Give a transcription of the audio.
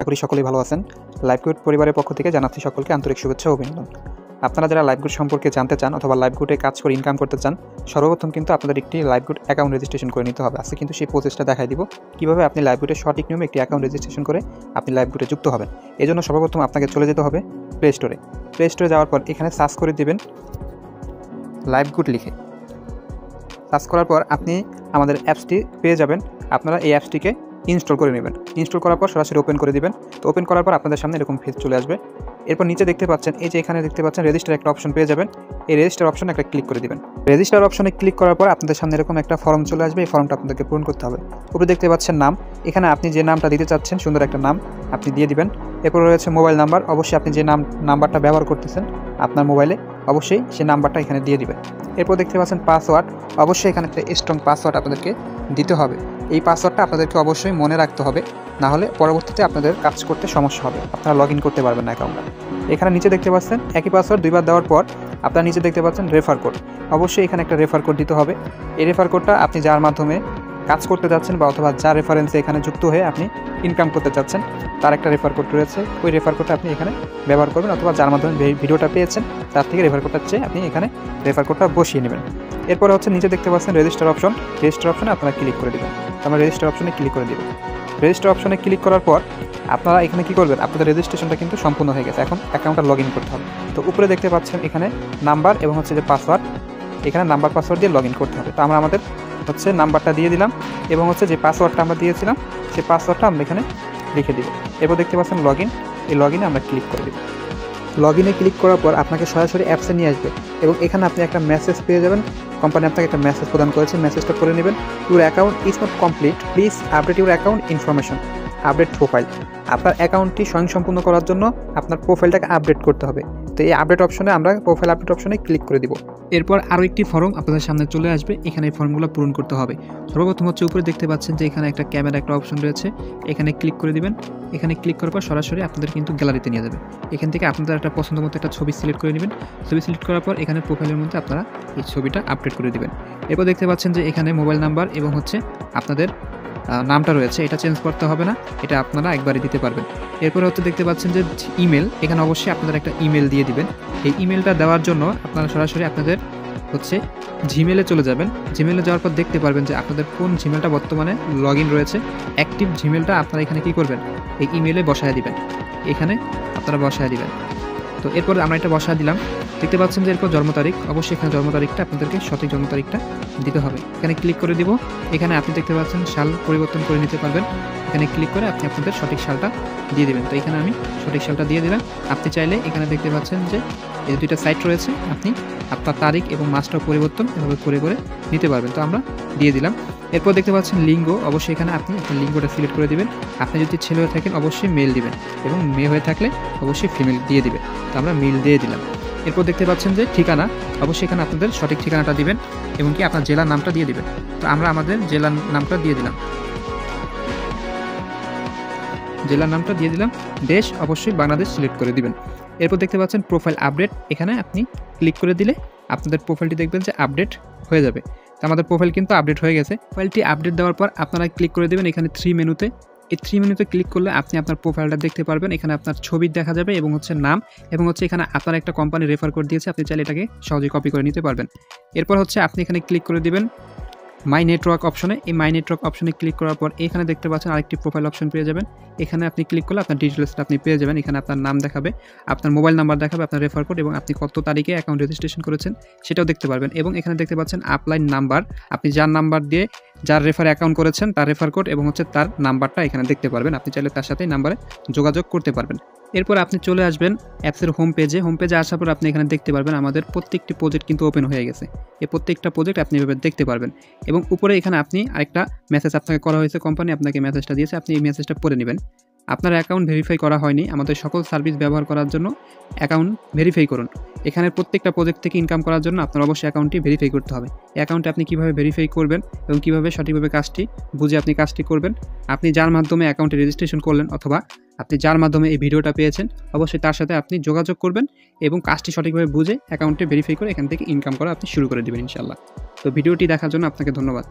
করি সকলেই ভালো আছেন। লাইভগুড পরিবারের পক্ষ থেকে জানাচ্ছি সকলকে আন্তরিক শুভেচ্ছা ও অভিনন্দন। আপনারা যারা লাইভগুড সম্পর্কে জানতে চান অথবা লাইভগুডে কাজ করে ইনকাম করতে চান, সর্বপ্রথম কিন্তু আপনাদের একটি লাইভগুড অ্যাকাউন্ট রেজিস্ট্রেশন করে নিতে হবে। আজকে কিন্তু সেই প্রসেসটা দেখাই দিব কীভাবে আপনি লাইভগুডের সঠিক নিয়মে একটি অ্যাকাউন্ট রেজিস্ট্রেশন করে আপনি লাইভগুডে যুক্ত হবেন। এই জন্য সর্বপ্রথম আপনাকে চলে যেতে হবে প্লে স্টোরে। প্লে স্টোরে যাওয়ার পর এখানে সার্চ করে দেবেন লাইভগুড লিখে। সার্চ করার পর আপনি আমাদের অ্যাপসটি পেয়ে যাবেন। আপনারা এই অ্যাপসটিকে ইনস্টল করে নেবেন। ইনস্টল করার পর সরাসরি ওপেন করে দিবেন। তো ওপেন করার পর আপনাদের সামনে এরকম পেজ চলে আসবে। এরপর নিচে দেখতে পাচ্ছেন, এই যে এখানে দেখতে পাচ্ছেন রেজিস্টার একটা অপশন পেয়ে যাবেন। এই রেজিস্টার অপশনে একটা ক্লিক করে দিবেন। রেজিস্টার অপশনে ক্লিক করার পর আপনাদের সামনে এরকম একটা ফর্ম চলে আসবে। এই ফর্মটা আপনাদেরকে পূরণ করতে হবে। উপরে দেখতে পাচ্ছেন নাম, এখানে আপনি যে নামটা দিতে চাচ্ছেন সুন্দর একটা নাম আপনি দিয়ে দিবেন। এরপর রয়েছে মোবাইল নাম্বার, অবশ্যই আপনি যে নাম্বারটা ব্যবহার করতেছেন আপনার মোবাইলে অবশ্যই সেই নাম্বারটা এখানে দিয়ে দিবেন। এরপর দেখতে পাচ্ছেন পাসওয়ার্ড, অবশ্যই এখানে একটা স্ট্রং পাসওয়ার্ড আপনাদেরকে দিতে হবে। এই পাসওয়ার্ডটা আপনাদেরকে অবশ্যই মনে রাখতে হবে, না হলে পরবর্তীতে আপনাদের কাজ করতে সমস্যা হবে, আপনারা লগ ইন করতে পারবেন না অ্যাকাউন্টটা। এখানে নিচে দেখতে পাচ্ছেন একই পাসওয়ার্ড দুইবার দেওয়ার পর আপনারা নিচে দেখতে পাচ্ছেন রেফার কোড, অবশ্যই এখানে একটা রেফার কোড দিতে হবে। এই রেফার কোডটা আপনি যার মাধ্যমে কাজ করতে যাচ্ছেন বা অথবা যার রেফারেন্সে এখানে যুক্ত হয়ে আপনি ইনকাম করতে চাচ্ছেন তার একটা রেফার কোড রয়েছে। ওই রেফার কোডটা আপনি এখানে ব্যবহার করবেন, অথবা যার মাধ্যমে ভিডিওটা পেয়েছেন তার থেকে রেফার কোডটা চেয়ে আপনি এখানে রেফার কোডটা বসিয়ে নেবেন। এরপরে হচ্ছে নিচে দেখতে পাচ্ছেন রেজিস্টার অপশন। রেজিস্টার অপশনে আপনারা ক্লিক করে দেবেন। আমরা রেজিস্টার অপশনে ক্লিক করে দেবেন। রেজিস্টার অপশনে ক্লিক করার পর আপনারা এখানে কী করবেন, আপনাদের রেজিস্ট্রেশনটা কিন্তু সম্পূর্ণ হয়ে গেছে। এখন অ্যাকাউন্টটা লগ ইন করতে হবে। তো উপরে দেখতে পাচ্ছেন এখানে নাম্বার এবং হচ্ছে যে পাসওয়ার্ড, এখানে নাম্বার পাসওয়ার্ড দিয়ে লগ ইন করতে হবে। তো আমরা আমাদের হচ্ছে নাম্বারটা দিয়ে দিলাম এবং হচ্ছে যে পাসওয়ার্ডটা আমরা দিয়েছিলাম সেই পাসওয়ার্ডটা আমরা এখানে লিখে দিব। এরপর দেখতে পাচ্ছেন লগ ইন, এই লগ ইনে আমরা ক্লিক করে দেব। লগ ইনে ক্লিক করার পর আপনাকে সরাসরি অ্যাপসে নিয়ে আসবে এবং এখানে আপনি একটা মেসেজ পেয়ে যাবেন। কোম্পানি আপনাকে একটা মেসেজ প্রদান করেছে, মেসেজটা করে নেবেন। Your account is not complete, please update your account information, update profile. আপনার অ্যাকাউন্টটি স্বয়ংসম্পূর্ণ করার জন্য আপনার প্রোফাইলটাকে আপডেট করতে হবে। তো এই আপডেট অপশনে আমরা প্রোফাইল আপডেট অপশনে ক্লিক করে দিব। এরপর আরও একটি ফর্ম আপনাদের সামনে চলে আসবে, এখানে এই ফর্মগুলো পূরণ করতে হবে। সর্বপ্রথম হচ্ছে উপরে দেখতে পাচ্ছেন যে এখানে একটা ক্যামেরা একটা অপশন রয়েছে, এখানে ক্লিক করে দিবেন। এখানে ক্লিক করার পর সরাসরি আপনাদের কিন্তু গ্যালারিতে নিয়ে যাবে। এখান থেকে আপনাদের একটা পছন্দ মতো একটা ছবি সিলেক্ট করে নেবেন। ছবি সিলেক্ট করার পর এখানে প্রোফাইলের মধ্যে আপনারা এই ছবিটা আপডেট করে দিবেন। এরপর দেখতে পাচ্ছেন যে এখানে মোবাইল নাম্বার এবং হচ্ছে আপনাদের নামটা রয়েছে, এটা চেঞ্জ করতে হবে না, এটা আপনারা একবারে দিতে পারবেন। এরপরে হচ্ছে দেখতে পাচ্ছেন যে ইমেল, এখানে অবশ্যই আপনারা একটা ইমেল দিয়ে দিবেন। এই ইমেলটা দেওয়ার জন্য আপনারা সরাসরি আপনাদের হচ্ছে জিমেলে চলে যাবেন। জিমেলে যাওয়ার পর দেখতে পারবেন যে আপনাদের কোন জিমেলটা বর্তমানে লগ ইন রয়েছে, অ্যাক্টিভ জিমেলটা আপনারা এখানে কী করবেন, এই ইমেলে বসায় দিবেন। এখানে আপনারা বসায় দিবেন। তো এরপর আমরা এটা বসায় দিলাম। দেখতে পাচ্ছেন যে এরপর জন্ম তারিখ, অবশ্যই এখানে জন্ম তারিখটা আপনাদেরকে সঠিক জন্ম তারিখটা দিতে হবে। এখানে ক্লিক করে দিব। এখানে আপনি দেখতে পাচ্ছেন সাল পরিবর্তন করে নিতে পারবেন। এখানে ক্লিক করে আপনি আপনাদের সঠিক সালটা দিয়ে দেবেন। তো এখানে আমি সঠিক সালটা দিয়ে দিলাম। আপনি চাইলে এখানে দেখতে পাচ্ছেন যে এই দুইটা সাইট রয়েছে, আপনি আপনার তারিখ এবং মাসটাও পরিবর্তন এভাবে করে নিতে পারবেন। তো আমরা দিয়ে দিলাম। এরপর দেখতে পাচ্ছেন লিঙ্গ, অবশ্যই এখানে আপনি আপনার লিঙ্গটা সিলেক্ট করে দিবেন। আপনি যদি ছেলে হয়ে থাকেন অবশ্যই মেল দিবেন এবং মেয়ে হয়ে থাকলে অবশ্যই ফিমেল দিয়ে দিবেন। তো আমরা মেল দিয়ে দিলাম। এরপর দেখতে পাচ্ছেন যে ঠিকানা, অবশ্যই এখানে আপনাদের সঠিক ঠিকানাটা দিবেন এবং কি আপনার জেলার নামটা দিয়ে দিবেন। তো আমরা আমাদের জেলার নামটা দিয়ে দিলাম। জেলার নামটা দিয়ে দিলাম। দেশ অবশ্যই বাংলাদেশ সিলেক্ট করে দিবেন। এরপর দেখতে পাচ্ছেন প্রোফাইল আপডেট, এখানে আপনি ক্লিক করে দিলে আপনাদের প্রোফাইলটি দেখবেন যে আপডেট হয়ে যাবে। তো আমাদের প্রোফাইল কিন্তু আপডেট হয়ে গেছে। প্রোফাইলটি আপডেট দেওয়ার পর আপনারা ক্লিক করে দেবেন এখানে 3 মেনুতে। এই 3 মেনুতে ক্লিক করলে আপনি আপনার প্রোফাইলটা দেখতে পারবেন। এখানে আপনার ছবি দেখা যাবে এবং হচ্ছে নাম এবং হচ্ছে এখানে আপনার একটা কোম্পানি রেফার কোড দিয়েছে, আপনি চাইলে এটাকে সহজেই কপি করে নিতে পারবেন। এরপর হচ্ছে আপনি এখানে ক্লিক করে দিবেন মাই নেটওয়ার্ক অপশনে। এই মাই নেটওয়ার্ক অপশনে ক্লিক করার পর এখানে দেখতে পাচ্ছেন আরেকটি প্রোফাইল অপশন পেয়ে যাবেন। এখানে আপনি ক্লিক করলে আপনার ডিটেলসটা আপনি পেয়ে যাবেন। এখানে আপনার নাম দেখাবে, আপনার মোবাইল নাম্বার দেখাবে, আপনার রেফার কোড এবং আপনি কত তারিখে অ্যাকাউন্ট রেজিস্ট্রেশন করেছেন সেটাও দেখতে পারবেন। এবং এখানে দেখতে পাচ্ছেন আপলাইন নাম্বার, আপনি যার নাম্বার দিয়ে যার রেফারে অ্যাকাউন্ট করেছেন তার রেফার কোড এবং হচ্ছে তার নাম্বারটা এখানে দেখতে পারবেন। আপনি চাইলে তার সাথে নাম্বারে যোগাযোগ করতে পারবেন। এরপর আপনি চলে আসবেন অ্যাপসের হোম পেজে। হোম পেজে আসার পর আপনি এখানে দেখতে পারবেন আমাদের প্রত্যেকটি প্রজেক্ট কিন্তু ওপেন হয়ে গেছে। এই প্রত্যেকটা প্রজেক্ট আপনি এভাবে দেখতে পারবেন এবং উপরে এখানে আপনি আরেকটা মেসেজ আপনাকে করা হয়েছে, কোম্পানি আপনাকে মেসেজটা দিয়েছে, আপনি এই মেসেজটা পড়ে নেবেন। আপনার অ্যাকাউন্ট ভেরিফাই করা হয়নি, আমাদের সকল সার্ভিস ব্যবহার করার জন্য অ্যাকাউন্ট ভেরিফাই করুন। এখানে প্রত্যেকটা প্রজেক্ট থেকে ইনকাম করার জন্য আপনার অবশ্যই অ্যাকাউন্টটি ভেরিফাই করতে হবে। অ্যাকাউন্টে আপনি কীভাবে ভেরিফাই করবেন এবং কীভাবে সঠিকভাবে কাজটি বুঝে আপনি কাজটি করবেন, আপনি যার মাধ্যমে অ্যাকাউন্টে রেজিস্ট্রেশন করলেন অথবা আপনি যার মাধ্যমে এই ভিডিওটা পেয়েছেন অবশ্যই তার সাথে আপনি যোগাযোগ করবেন এবং কাজটি সঠিকভাবে বুঝে অ্যাকাউন্টে ভেরিফাই করে এখান থেকে ইনকাম করা আপনি শুরু করে দেবেন ইনশাআল্লাহ। তো ভিডিওটি দেখার জন্য আপনাকে ধন্যবাদ।